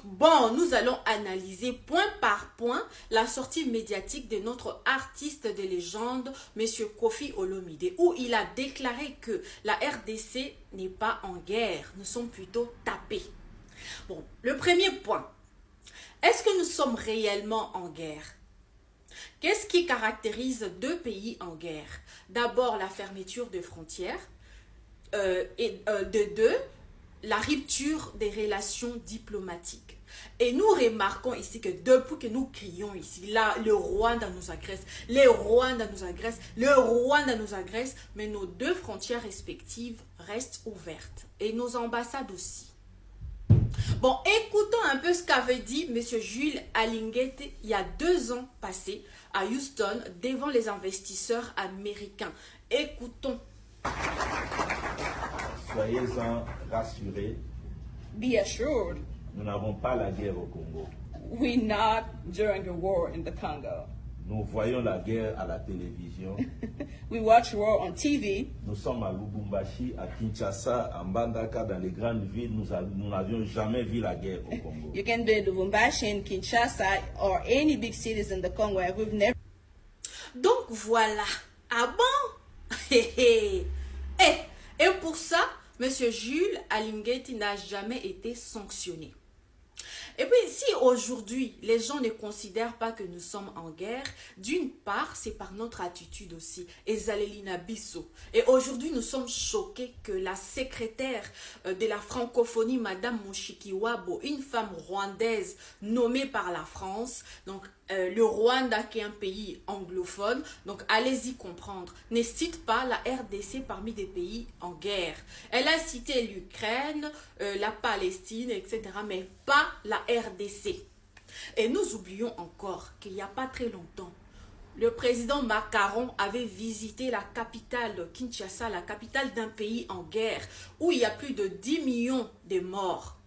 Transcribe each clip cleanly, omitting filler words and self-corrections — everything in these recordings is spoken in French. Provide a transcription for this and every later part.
Bon, nous allons analyser point par point la sortie médiatique de notre artiste de légende, Monsieur Koffi Olomide, où il a déclaré que la RDC n'est pas en guerre, nous sommes plutôt tapés. Bon, le premier point, est-ce que nous sommes réellement en guerre? Qu'est-ce qui caractérise deux pays en guerre? D'abord, la fermeture des frontières et de deux, la rupture des relations diplomatiques. Et nous remarquons ici que depuis que nous crions ici, là, le Rwanda nous agresse, les Rwandais nous agressent, le Rwanda nous agresse, mais nos deux frontières respectives restent ouvertes. Et nos ambassades aussi. Bon, écoutons un peu ce qu'avait dit M. Jules Alinguette il y a 2 ans passés à Houston devant les investisseurs américains. Écoutons. Soyez-en rassurés. Be assured, Nous n'avons pas la guerre au Congo. we're not during the war in the Congo. Nous voyons la guerre à la télévision. We watch war on TV. Nous sommes à Lubumbashi, à Kinshasa, à Mbandaka, dans les grandes villes. Nous n'avions jamais vu la guerre au Congo. You can be in Lubumbashi, in Kinshasa, or any big cities in the Congo where we've never. Donc voilà. Ah bon? Et pour ça, M. Jules Alinguette n'a jamais été sanctionné. Et puis, si aujourd'hui, les gens ne considèrent pas que nous sommes en guerre, d'une part, c'est par notre attitude aussi. Et Zalelina Bissot. Et aujourd'hui, nous sommes choqués que la secrétaire de la francophonie, Madame Mushikiwabo, une femme rwandaise nommée par la France, donc le Rwanda qui est un pays anglophone, donc allez-y comprendre, ne cite pas la RDC parmi des pays en guerre. Elle a cité l'Ukraine, la Palestine, etc., mais pas la RDC. Et nous oublions encore qu'il n'y a pas très longtemps, le président Macron avait visité la capitale de Kinshasa, la capitale d'un pays en guerre, où il y a plus de 10 millions de morts.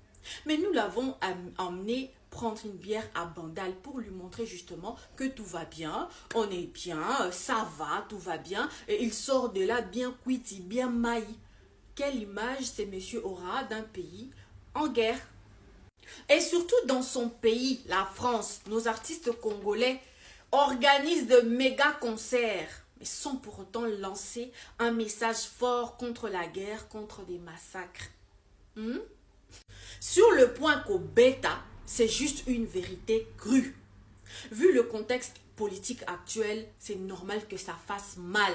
Mais nous l'avons emmené prendre une bière à Bandal pour lui montrer justement que tout va bien, on est bien, ça va, tout va bien. Et il sort de là bien cuiti, bien maï. Quelle image ces messieurs aura d'un pays en guerre? Et surtout dans son pays, la France, nos artistes congolais organisent de méga concerts, mais sans pour autant lancer un message fort contre la guerre, contre des massacres. Sur le point qu'au bêta, c'est juste une vérité crue. Vu le contexte politique actuel, c'est normal que ça fasse mal.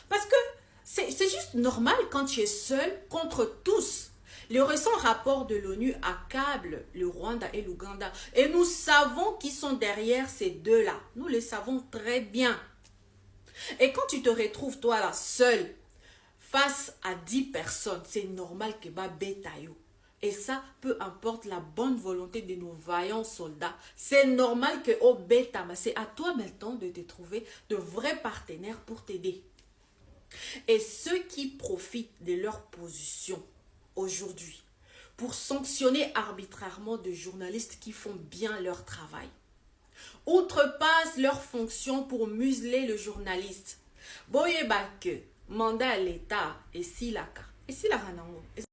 Parce que c'est juste normal quand tu es seul contre tous. Le récent rapport de l'ONU accable le Rwanda et l'Ouganda. Et nous savons qui sont derrière ces deux-là. Nous le savons très bien. Et quand tu te retrouves toi là seul, face à 10 personnes, c'est normal que bah bétaillot. Et ça, peu importe la bonne volonté de nos vaillants soldats, c'est normal que au bêta, c'est à toi maintenant de te trouver de vrais partenaires pour t'aider. Et ceux qui profitent de leur position aujourd'hui pour sanctionner arbitrairement des journalistes qui font bien leur travail, outrepassent leur fonction pour museler le journaliste. Boyeba que mandat à l'État et si la ka. Et si la ranango.